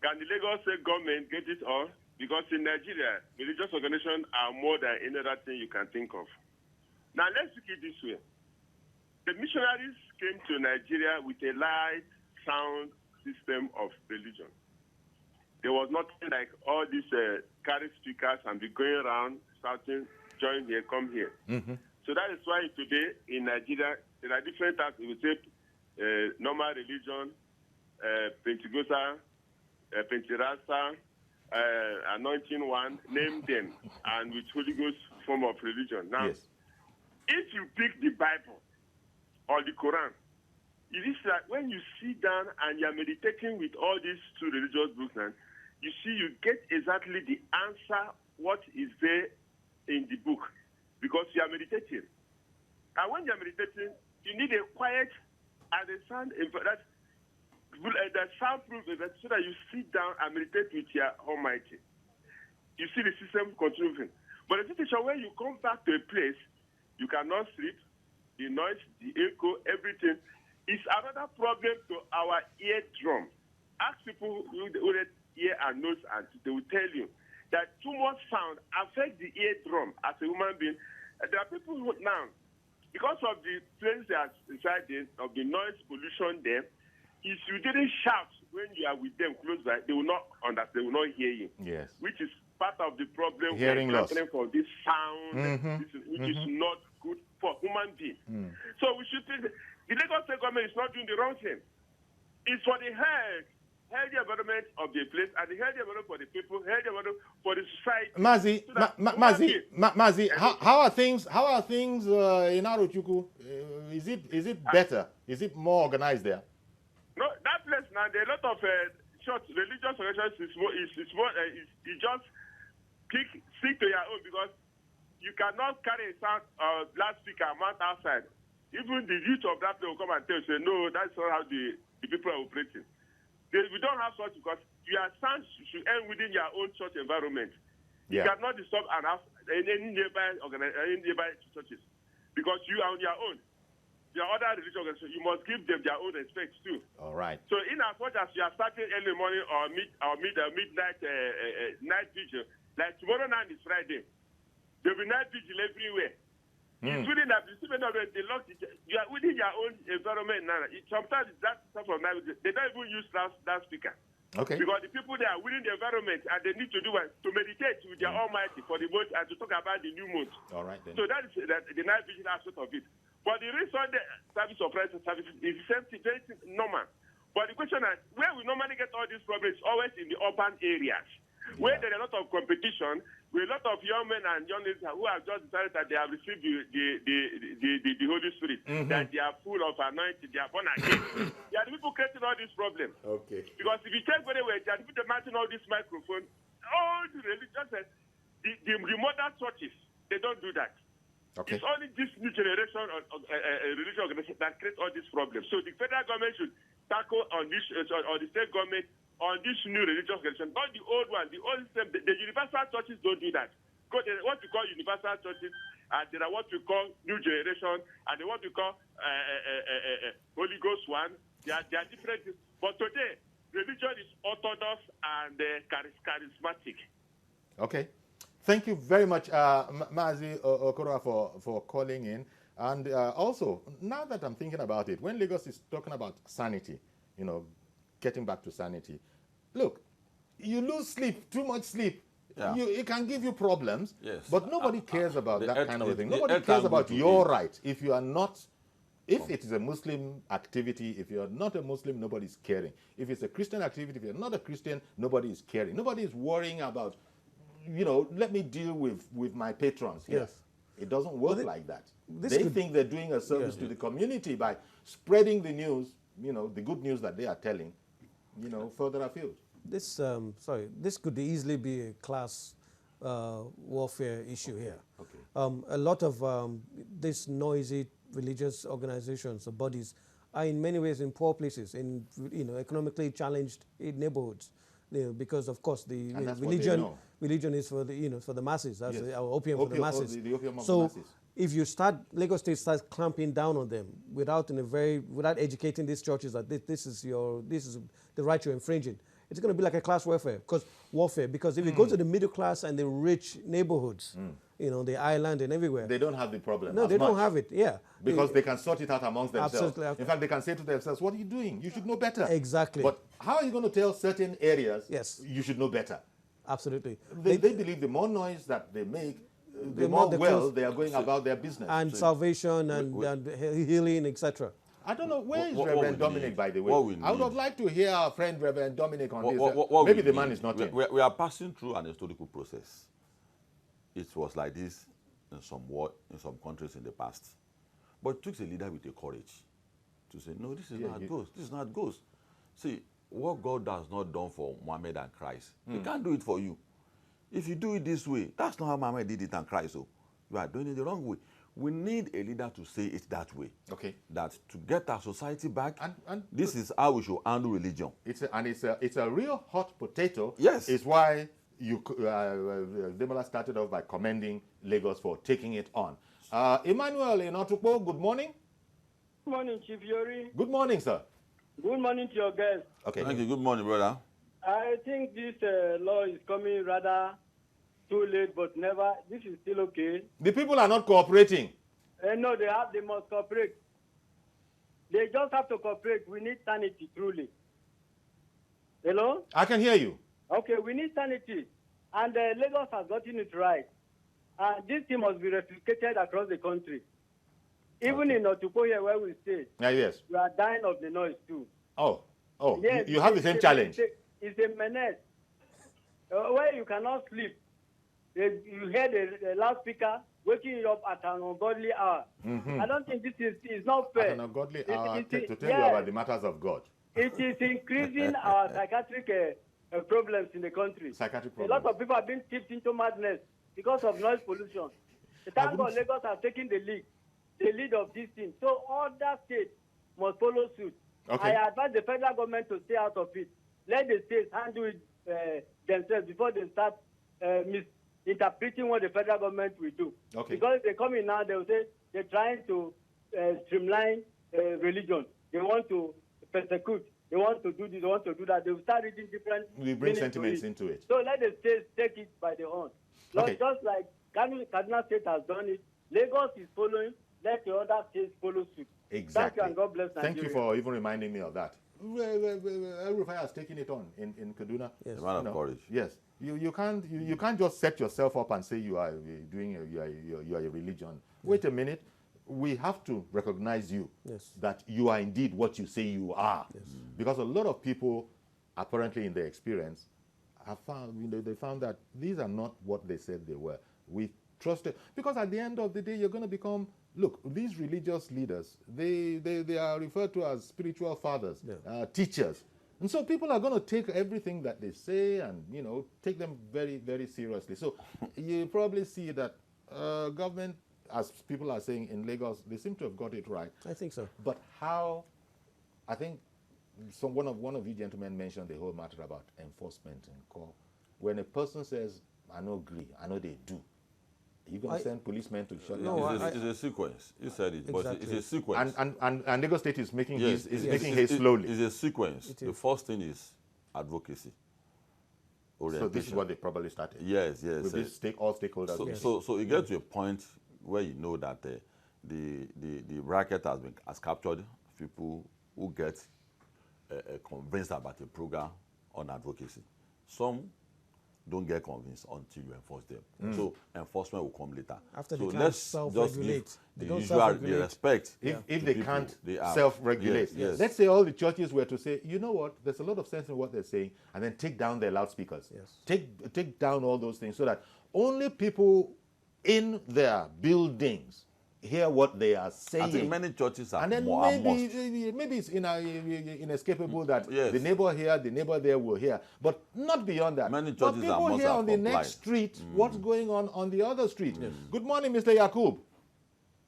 Speaker 5: can the Lagos State government get it all? Because in Nigeria, religious organizations are more than any other thing you can think of. Now, let's look at it this way. The missionaries came to Nigeria with a light, sound system of religion. There was nothing like all these carry speakers and be going around shouting, join here, come here. Mm-hmm. So that is why today in Nigeria, there are different types. We say normal religion, Pentecostal, Pentirasa, anointing one, name them, and with Holy Ghost form of religion. Now, yes. If you pick the Bible or the Quran, it is like when you sit down and you are meditating with all these two religious books, and you see you get exactly the answer, what is there in the book, because you are meditating. And when you are meditating, you need a quiet and a sound, that soundproof, so that you sit down and meditate with your Almighty. You see the system continuing. But the situation where you come back to a place, you cannot sleep, the noise, the echo, everything, is another problem to our eardrum. Ask people who ear and nose, and they will tell you that too much sound affects the eardrum as a human being. There are people who now, because of the places they are inside of the noise pollution there, if you didn't shout when you are with them close by, they will not understand, they will not hear you.
Speaker 1: Yes.
Speaker 5: Which is part of the problem
Speaker 1: hearing loss
Speaker 5: for this sound,
Speaker 1: mm-hmm.
Speaker 5: which is not good for human beings. So we should think the Lagos State government is not doing the wrong thing. It's for the healthy environment of the place, and the healthy environment for the people, healthy environment for the society.
Speaker 1: Mazi, how are things in Arochukwu? Is it better? Is it more organized there?
Speaker 5: No, that place now, there are a lot of church, religious organizations is just stick to your own, because you cannot carry a sound loudspeaker mount outside. Even the youth of that place will come and tell you, say, no, that's not how the people are operating. We don't have such, because your sound should end within your own church environment. You cannot disturb any nearby churches, because you are on your own. Your other religious organizations, you must give them their own respect too.
Speaker 1: All right.
Speaker 5: So in as much as you are starting early morning or midnight night vigil, like tomorrow night is Friday, there will be night vigil everywhere. It's really that you are within your own environment now. Sometimes that stuff from night, they don't even use loudspeaker.
Speaker 1: Okay.
Speaker 5: Because the people there are within the environment, and they need to do to meditate with their Almighty for the month and to talk about the new month.
Speaker 1: All right then.
Speaker 5: So that is the night vigil aspect of it. But the reason the service of prayer services is the same thing, very normal. But the question is, where we normally get all these problems is always in the urban areas, where there are a lot of competition, with a lot of young men and young ladies who have just decided that they have received the Holy Spirit, that they are full of anointing, they are born again. They are the people creating all these problems.
Speaker 1: Okay.
Speaker 5: Because if you check very well, they are the people mounting all these microphones, all the religious, the modern churches, they don't do that.
Speaker 1: Okay.
Speaker 5: It's only this new generation of religious organization that creates all these problems. So the federal government should tackle on this, or the state government on this new religious organization, not the old one. The old system, the universal churches don't do that. Because there are what we call universal churches, and there are what we call new generation, and there are what we call Holy Ghost one. They are different. But today, religion is orthodox and charismatic.
Speaker 1: Okay. Thank you very much, Mazi Okoroa, for calling in. And also, now that I'm thinking about it, when Lagos is talking about sanity, getting back to sanity, look, you lose sleep, too much sleep. Yeah. It can give you problems, yes. But nobody cares about that kind of a thing. Nobody cares about your right. If you are not, if it is a Muslim activity, if you're not a Muslim, nobody's caring. If it's a Christian activity, if you're not a Christian, nobody is caring. Nobody is worrying about, let me deal with my patrons here. Yes. It doesn't work like that. They think they're doing a service to the community by spreading the news, the good news that they are telling, further afield. This
Speaker 3: could easily be a class warfare issue here.
Speaker 1: Okay.
Speaker 3: A lot of these noisy religious organizations or bodies are in many ways in poor places, in economically challenged neighborhoods. Because of course the religion is for the for the masses. That's our opium for the masses.
Speaker 1: The opium of
Speaker 3: the
Speaker 1: masses.
Speaker 3: If you Lagos State starts clamping down on them without educating these churches that this is the right you're infringing, it's going to be like a class warfare. Because if you go to the middle class and the rich neighborhoods, the island and everywhere,
Speaker 1: they don't have the problem.
Speaker 3: No, they don't have it. Yeah,
Speaker 1: because they can sort it out amongst themselves.
Speaker 3: Absolutely.
Speaker 1: In fact, they can say to themselves, "What are you doing? You should know better."
Speaker 3: Exactly.
Speaker 1: But how are you going to tell certain areas?
Speaker 3: Yes.
Speaker 1: You should know better.
Speaker 3: Absolutely.
Speaker 1: They believe the more noise that they make, the more they are going about their business.
Speaker 3: And salvation and healing, etc.
Speaker 1: I don't know, where is Reverend Dominic, by the way? I would have liked to hear our friend Reverend Dominic on this. Maybe the man is not in.
Speaker 2: We are passing through an historical process. It was like this in some countries in the past. But it took a leader with the courage to say, no, this is not ghost. This is not ghost. See, what God has not done for Muhammad and Christ, He can't do it for you. If you do it this way, that's not how Muhammad did it and Christ. So you are doing it the wrong way. We need a leader to say it that way.
Speaker 1: Okay.
Speaker 2: That to get our society back, and this is how we should handle religion.
Speaker 1: It's a real hot potato.
Speaker 2: Yes.
Speaker 1: It's why Ademola started off by commending Lagos for taking it on. Emmanuel in Otukpo, good morning.
Speaker 6: Good morning, Chief Yori.
Speaker 1: Good morning, sir.
Speaker 6: Good morning to your guests.
Speaker 1: Okay.
Speaker 2: Thank you. Good morning, brother.
Speaker 6: I think this law is coming rather too late, but never. This is still okay.
Speaker 1: The people are not cooperating.
Speaker 6: No, they must cooperate. They just have to cooperate. We need sanity, truly. Hello?
Speaker 1: I can hear you.
Speaker 6: Okay, we need sanity. And Lagos has gotten it right. And this thing must be replicated across the country. Even in Otukpo here where we stay.
Speaker 1: Yes.
Speaker 6: We are dying of the noise too.
Speaker 1: Oh,
Speaker 6: yes,
Speaker 1: you have the same challenge.
Speaker 6: It's a menace. Where you cannot sleep. You hear the loudspeaker waking you up at an ungodly hour. I don't think this is not fair.
Speaker 1: At an ungodly hour to tell you about the matters of God.
Speaker 6: it is increasing our psychiatric problems in the country.
Speaker 1: Psychiatric
Speaker 6: A
Speaker 1: problems.
Speaker 6: lot of people have been tipped into madness because of noise pollution. The thank God Lagos are taking the lead of this thing. So other states must follow suit.
Speaker 1: Okay.
Speaker 6: I advise the federal government to stay out of it. Let the states handle it themselves before they start misinterpreting what the federal government will do.
Speaker 1: Okay.
Speaker 6: Because if they come in now, they will say they're trying to streamline religion. They want to persecute. They want to do this, they want to do that. They will start reading different.
Speaker 1: We bring sentiments into it.
Speaker 6: So let the states take it by the horn.
Speaker 1: Okay.
Speaker 6: Just like Kaduna State has done it, Lagos is following, let the other states follow suit.
Speaker 1: Exactly.
Speaker 6: Thank you and God bless Nigeria.
Speaker 1: Thank you for even reminding me of that. El-Rufai has taken it on in Kaduna.
Speaker 3: Yes.
Speaker 2: A man of courage.
Speaker 1: Yes. You can't just set yourself up and say you are a religion. Wait a minute. We have to recognize you,
Speaker 3: Yes.
Speaker 1: that you are indeed what you say you are.
Speaker 3: Yes.
Speaker 1: Because a lot of people, apparently in their experience, have found, they found that these are not what they said they were. We trusted, because at the end of the day, you're going to become, look, these religious leaders, they are referred to as spiritual fathers, teachers. And so people are going to take everything that they say and, take them very, very seriously. So you probably see that government, as people are saying in Lagos, they seem to have got it right.
Speaker 3: I think so.
Speaker 1: But how, I think one of you gentlemen mentioned the whole matter about enforcement in court. When a person says, I no agree, I know they do, are you going to send policemen to shut down?
Speaker 2: It's a sequence. You said it,
Speaker 3: Exactly.
Speaker 2: but it's a sequence.
Speaker 1: And Lagos State is making
Speaker 2: Yes,
Speaker 1: making hay slowly.
Speaker 2: It's a sequence. The first thing is advocacy.
Speaker 1: So this is what they probably started.
Speaker 2: Yes.
Speaker 1: With this all stakeholders.
Speaker 2: So you get to a point where you know that the racket has captured people who get convinced about a program on advocacy. Some don't get convinced until you enforce them. So enforcement will come later.
Speaker 3: After
Speaker 2: so
Speaker 3: they
Speaker 2: let's
Speaker 3: can't
Speaker 2: just
Speaker 3: self-regulate.
Speaker 2: give
Speaker 3: They
Speaker 2: the
Speaker 3: don't
Speaker 2: usual
Speaker 3: self-regulate.
Speaker 2: the respect.
Speaker 1: If they
Speaker 2: people
Speaker 1: can't
Speaker 2: they are.
Speaker 1: self-regulate.
Speaker 2: Yes.
Speaker 1: Let's say all the churches were to say, you know what, there's a lot of sense in what they're saying, and then take down their loudspeakers.
Speaker 3: Yes.
Speaker 1: Take down all those things so that only people in their buildings hear what they are saying.
Speaker 2: I think many churches are
Speaker 1: and then
Speaker 2: more
Speaker 1: maybe it's inescapable that
Speaker 2: Yes.
Speaker 1: the neighbor here, the neighbor there will hear, but not beyond that.
Speaker 2: Many
Speaker 1: but
Speaker 2: churches
Speaker 1: people
Speaker 2: must
Speaker 1: hear
Speaker 2: have
Speaker 1: on the
Speaker 2: complied.
Speaker 1: next street what's going on the other street. Good morning, Mr. Yakub.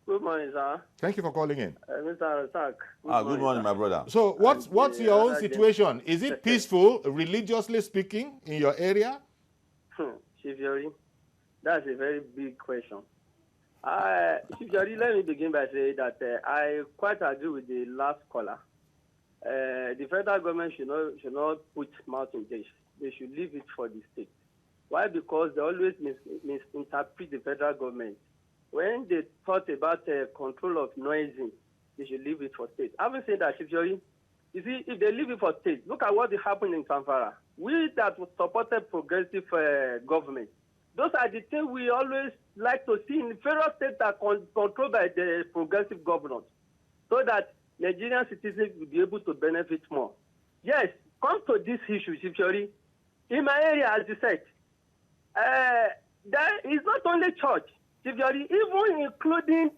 Speaker 7: Good morning, sir.
Speaker 1: Thank you for calling in.
Speaker 7: Mr. Rasak.
Speaker 2: Good morning, my brother.
Speaker 1: So what's your own situation? Is it peaceful, religiously speaking, in your area?
Speaker 7: Chief Yori, that's a very big question. Chief Yori, let me begin by saying that I quite agree with the last caller. The federal government should not put mouth in dish. They should leave it for the state. Why? Because they always misinterpret the federal government. When they thought about control of noising, they should leave it for state. Having said that, Chief Yori, you see, if they leave it for state, look at what happened in Zamfara. We that supported progressive government, those are the things we always like to see in the federal states that are controlled by the progressive governors, so that Nigerian citizens will be able to benefit more. Yes, come to this issue, Chief Yori. In my area, as you said, there is not only church, Chief Yori, even including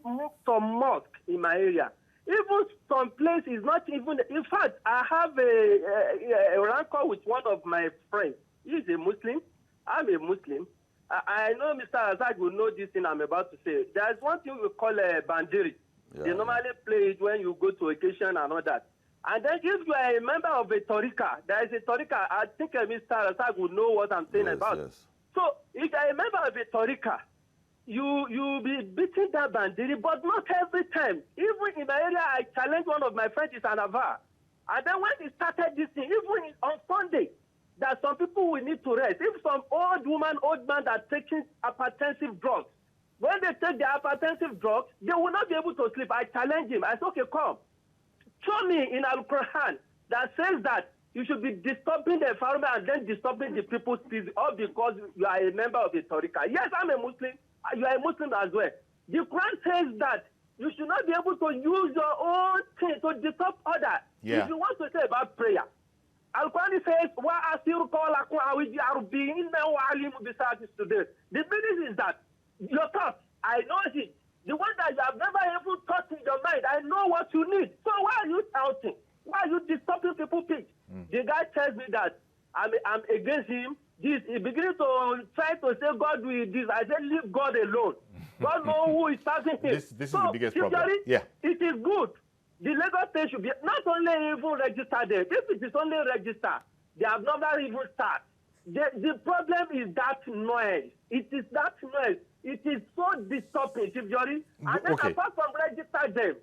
Speaker 7: some mosque in my area. Even some places, not even. In fact, I have a rancor with one of my friends. He's a Muslim. I'm a Muslim. I know Mr. Rasak will know this thing I'm about to say. There's one thing we call a bandiri. They normally play it when you go to occasion and all that. And then if you are a member of a Torika, there is a Torika. I think Mr. Rasak will know what I'm saying about.
Speaker 2: Yes.
Speaker 7: So if you are a member of a Torika, you be beating that bandiri, but not every time. Even in my area, I challenged one of my friends in Sanava. And then when he started this thing, even on Sunday, that some people will need to rest. If some old man are taking hypertensive drugs, when they take the hypertensive drugs, they will not be able to sleep. I challenge him. I said, okay, come. Show me in Al-Quran that says that you should be disturbing the environment and then disturbing the people's peace, all because you are a member of the Torika. Yes, I'm a Muslim. You are a Muslim as well. The Quran says that you should not be able to use your own thing to disturb others.
Speaker 1: Yeah.
Speaker 7: If you want to say about prayer, Al-Quran says, the meaning is that your thoughts, I know it. The one that you have never even thought in your mind, I know what you need. So why are you shouting? Why are you disturbing people's peace? The guy tells me that I'm against him. He begins to try to say God will this. I said, leave God alone. God knows who is serving him.
Speaker 1: This is the biggest problem. Yeah.
Speaker 7: It is good. The Lagos State should be not only even registered there. If it is only registered, they have never even started. The problem is that noise. It is that noise. It is so disturbing, Chief Jory. And then apart from register them,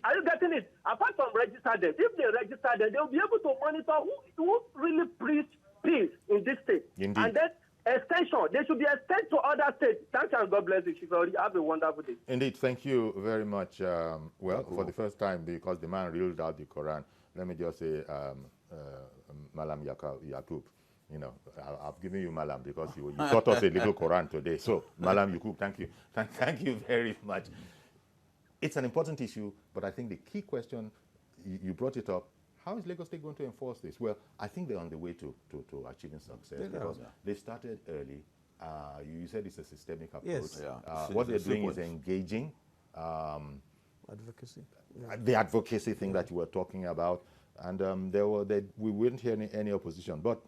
Speaker 7: are you getting it? Apart from register them, if they register them, they'll be able to monitor who really preach peace in this state.
Speaker 1: Indeed.
Speaker 7: And then extension, they should be extended to other states. Thank you and God bless you, Chief Jory. Have a wonderful day.
Speaker 1: Indeed, thank you very much. Well, for the first time, because the man reeled out the Quran, let me just say, Malam Yakub. You know, I've given you Malam because you taught us a little Quran today. So, Malam Yakub, thank you. Thank you very much. It's an important issue, but I think the key question, you brought it up, how is Lagos State going to enforce this? Well, I think they're on the way to achieving success because they started early. You said it's a systemic approach.
Speaker 3: Yes.
Speaker 1: What they're doing is engaging.
Speaker 3: Advocacy.
Speaker 1: The advocacy thing that you were talking about. And we wouldn't hear any opposition. But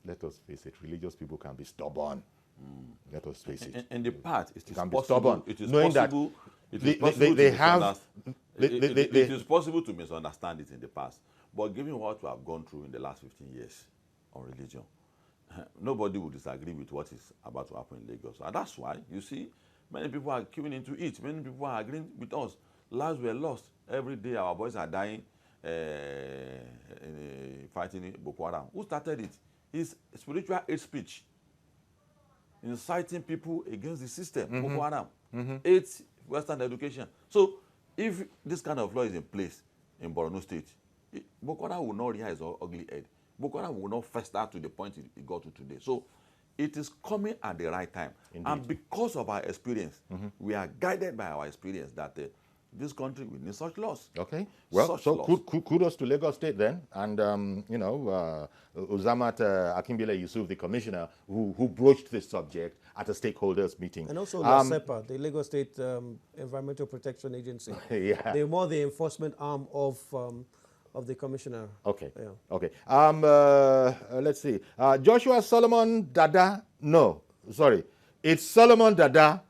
Speaker 1: let us face it, religious people can be stubborn. Let us face it.
Speaker 2: And the part, it is
Speaker 1: possible.
Speaker 2: It is
Speaker 1: knowing
Speaker 2: possible.
Speaker 1: That it
Speaker 2: is possible to misunderstand it in the past. But given what we have gone through in the last 15 years on religion, nobody will disagree with what is about to happen in Lagos. And that's why, you see, many people are queuing into it. Many people are agreeing with us. Lives were lost. Every day our boys are dying, fighting Boko Haram. Who started it? It's spiritual hate speech, inciting people against the system, Boko Haram, hate Western education. So if this kind of law is in place in Borno State, Boko Haram will not rear its ugly head. Boko Haram will not fester to the point it got to today. So it is coming at the right time. Indeed. And because of our experience, we are guided by our experience that this country will need such laws.
Speaker 1: Okay. Well, kudos to Lagos State then. And, Uzamat Akimbile Yusuf, the commissioner, who broached this subject at a stakeholders meeting.
Speaker 3: And also LASEPA, the Lagos State Environmental Protection Agency. They're more the enforcement arm of the commissioner.
Speaker 1: Okay. Yeah. Okay. Let's see. Joshua Solomon Dada. No, sorry. It's Solomon Dada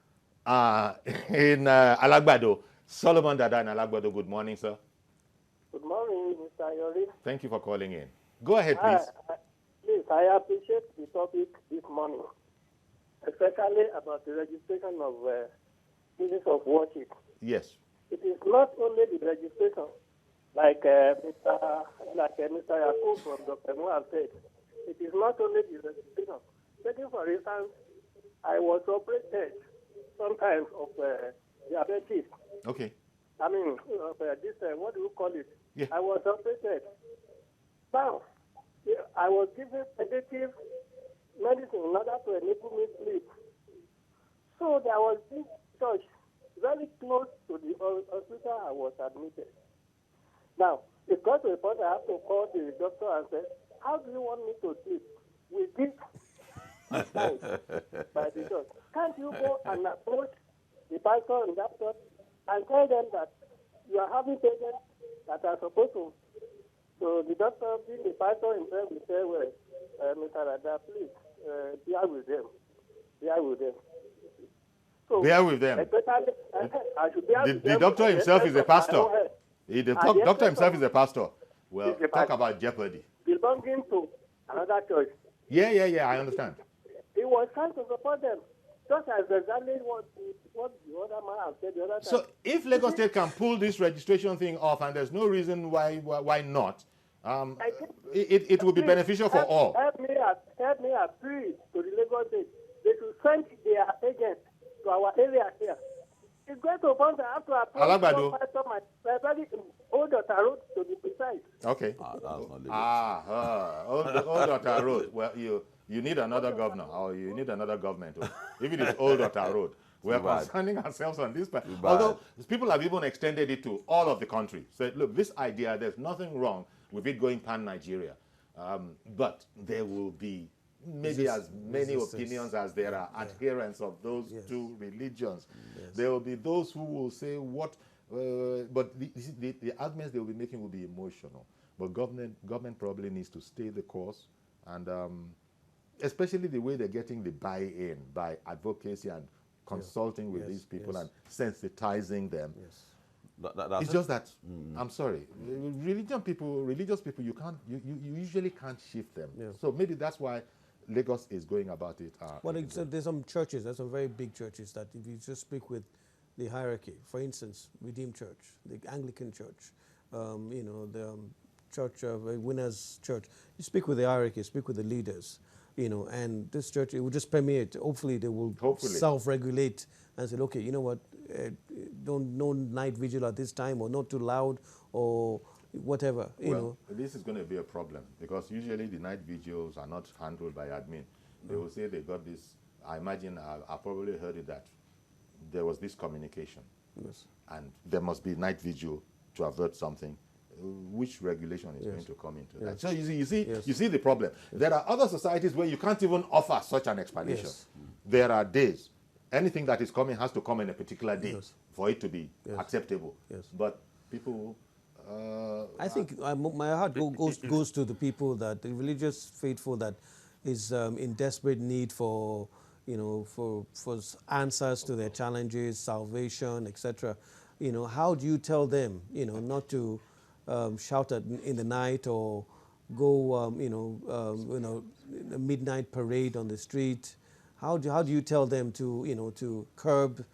Speaker 1: in Alagbado. Solomon Dada in Alagbado. Good morning, sir.
Speaker 8: Good morning, Mr. Yori.
Speaker 1: Thank you for calling in. Go ahead, please.
Speaker 8: Please, I appreciate the topic this morning, especially about the registration of places of worship.
Speaker 1: Yes.
Speaker 8: It is not only the registration, like Mr. Yakub from Dr. Moab said. It is not only the registration. Taking for instance, I was operated sometimes of diabetes.
Speaker 1: Okay.
Speaker 8: I mean, what do you call it?
Speaker 1: Yeah.
Speaker 8: I was operated. Now, I was given sedative medicine in order to enable me sleep. So there was this church very close to the hospital I was admitted. Now, it got to a point I have to call the doctor and say, how do you want me to sleep with this by the church? Can't you go and approach the pastor in that church and tell them that you are having patients that are supposed to? So the doctor, being the pastor himself, will say, well, Mr. Rada, please, bear with them. Bear with them. So,
Speaker 1: bear with them. The doctor himself is a pastor. The doctor himself is a pastor. Well, talk about jeopardy.
Speaker 8: Belonging to another church.
Speaker 1: Yeah, I understand.
Speaker 8: He was trying to support them. Just as exactly what the other man has said the other time.
Speaker 1: So if Lagos State can pull this registration thing off, and there's no reason why not, it will be beneficial for all.
Speaker 8: Help me appeal to the Lagos State. They should send their agents to our area here. It's going to point I have to approach my very old daughter road to be precise.
Speaker 1: Okay. Old daughter road. Well, you need another governor, or you need another government. If it is Old Daughter Road, we are concerning ourselves on this part. Although people have even extended it to all of the country. Said, look, this idea, there's nothing wrong with it going pan-Nigeria. But there will be maybe as many opinions as there are adherents of those two religions. Yes. There will be those who will say, what But the arguments they will be making will be emotional. But government probably needs to stay the course, and especially the way they're getting the buy-in by advocacy and consulting with these people and sensitizing them.
Speaker 3: Yes.
Speaker 1: It's just that I'm sorry, religious people, you usually can't shift them. Yeah. So maybe that's why Lagos is going about it.
Speaker 3: Well, there's some churches, there's some very big churches that if you just speak with the hierarchy, for instance, Redeemed Church, the Anglican Church, the Church of Winners Church, you speak with the hierarchy, speak with the leaders, and this church, it will just permeate. Hopefully, they will self-regulate and say, okay, you know what, no night vigil at this time, or not too loud, or whatever.
Speaker 1: This is going to be a problem because usually the night vigils are not handled by admin. They will say they got this. I imagine I probably heard it that there was this communication, and there must be night vigil to avert something. Which regulation is going to come into that? So you see the problem. There are other societies where you can't even offer such an explanation. There are days. Anything that is coming has to come in a particular day for it to be acceptable. But people.
Speaker 3: I think my heart goes to the people, that the religious faithful that is in desperate need for answers to their challenges, salvation, etc. How do you tell them, not to shout in the night or go, a midnight parade on the street? How do you tell them to to curb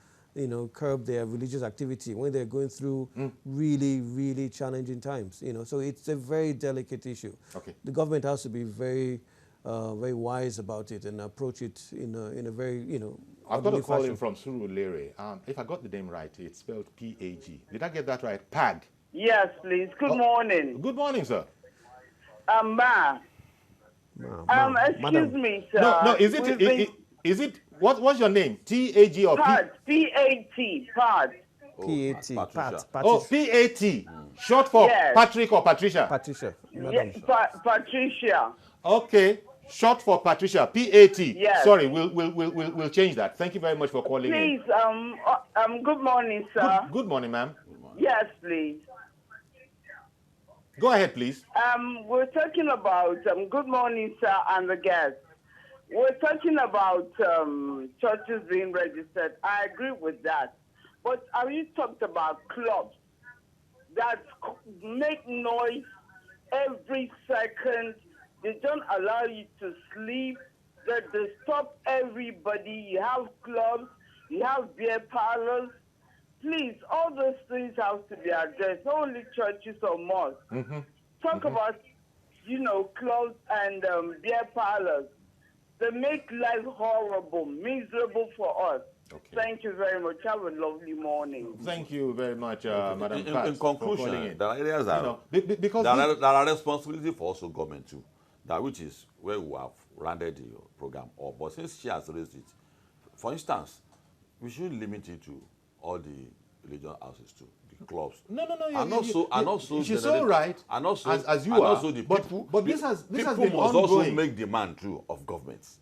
Speaker 3: their religious activity when they're going through really, really challenging times? So it's a very delicate issue.
Speaker 1: Okay.
Speaker 3: The government has to be very, very wise about it and approach it in a very,
Speaker 1: I've got a call in from Surulere. If I got the name right, it's spelled P-A-G. Did I get that right? PAG.
Speaker 9: Yes, please. Good morning.
Speaker 1: Good morning, sir.
Speaker 9: Excuse me, sir.
Speaker 1: No, is it what's your name? T-A-G or
Speaker 9: Pat? P-A-T. Pat.
Speaker 3: P-A-T. Pat.
Speaker 1: Oh, P-A-T. Short for Patrick or Patricia?
Speaker 3: Patricia.
Speaker 9: Yes, Patricia.
Speaker 1: Okay. Short for Patricia. P-A-T.
Speaker 9: Yes.
Speaker 1: Sorry, we'll change that. Thank you very much for calling in.
Speaker 9: Please, good morning, sir.
Speaker 1: Good morning, ma'am.
Speaker 9: Yes, please.
Speaker 1: Go ahead, please.
Speaker 9: We're talking about, good morning, sir, and the guests. We're talking about churches being registered. I agree with that. But have you talked about clubs that make noise every second? They don't allow you to sleep. They stop everybody. You have clubs. You have beer parlors. Please, all those things have to be addressed. Not only churches or mosques. Talk about, clubs and beer parlors. They make life horrible, miserable for us. Okay. Thank you very much. Have a lovely morning.
Speaker 1: Thank you very much, Madam Pat.
Speaker 2: In conclusion, there are areas
Speaker 1: because
Speaker 2: there are responsibility for also government too. That which is where we have landed the program. But since she has raised it, for instance, we should limit it to all the religious houses too, the clubs.
Speaker 1: No.
Speaker 2: And also,
Speaker 1: she's so right.
Speaker 2: And also,
Speaker 1: as you are.
Speaker 2: Also the people.
Speaker 1: But this has
Speaker 2: people
Speaker 1: been
Speaker 2: must
Speaker 1: ongoing.
Speaker 2: also make demand too of governments.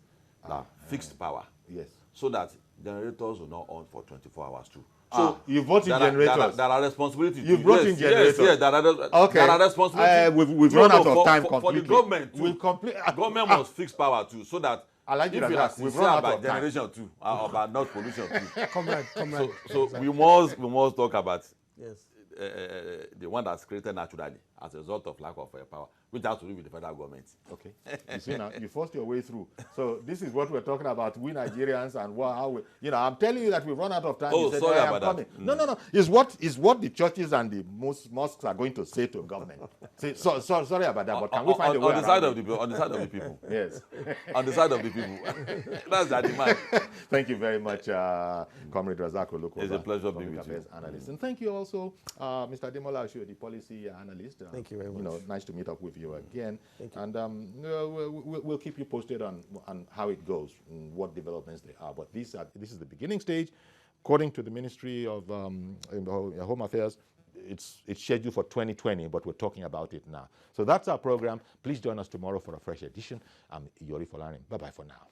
Speaker 2: Fixed power.
Speaker 1: Yes.
Speaker 2: So that generators will not on for 24 hours too.
Speaker 1: So you brought in generators.
Speaker 2: There are responsibilities.
Speaker 1: You brought in generators.
Speaker 2: Yes, there are responsibilities.
Speaker 1: We've run out of time completely.
Speaker 2: For the government too. Government must fix power too, so that
Speaker 1: like
Speaker 2: if it has we've run out of generation too, about not pollution too.
Speaker 3: Comrade.
Speaker 2: So
Speaker 3: exactly.
Speaker 2: we must talk about the one that's created naturally as a result of lack of power, which has to do with the federal government.
Speaker 1: Okay. You see now, you forced your way through. So this is what we're talking about, we Nigerians and how we, I'm telling you that we've run out of time.
Speaker 2: Oh,
Speaker 1: said,
Speaker 2: sorry about that.
Speaker 1: No. It's what the churches and the mosques are going to say to government. Sorry about that, but can we find a way
Speaker 2: on the side of the people?
Speaker 1: Yes.
Speaker 2: On the side of the people. That's the demand.
Speaker 1: Thank you very much, Comrade Rasak Olokoba.
Speaker 2: It's a pleasure being with you.
Speaker 1: Analyst. And thank you also, Mr. Ademola Oshodi, the policy analyst.
Speaker 3: Thank you very much.
Speaker 1: Nice to meet up with you again. And we'll keep you posted on how it goes, and what developments there are. But this is the beginning stage. According to the Ministry of Home Affairs, it's scheduled for 2020, but we're talking about it now. So that's our program. Please join us tomorrow for a fresh edition. I'm Yori Folarin. Bye-bye for now.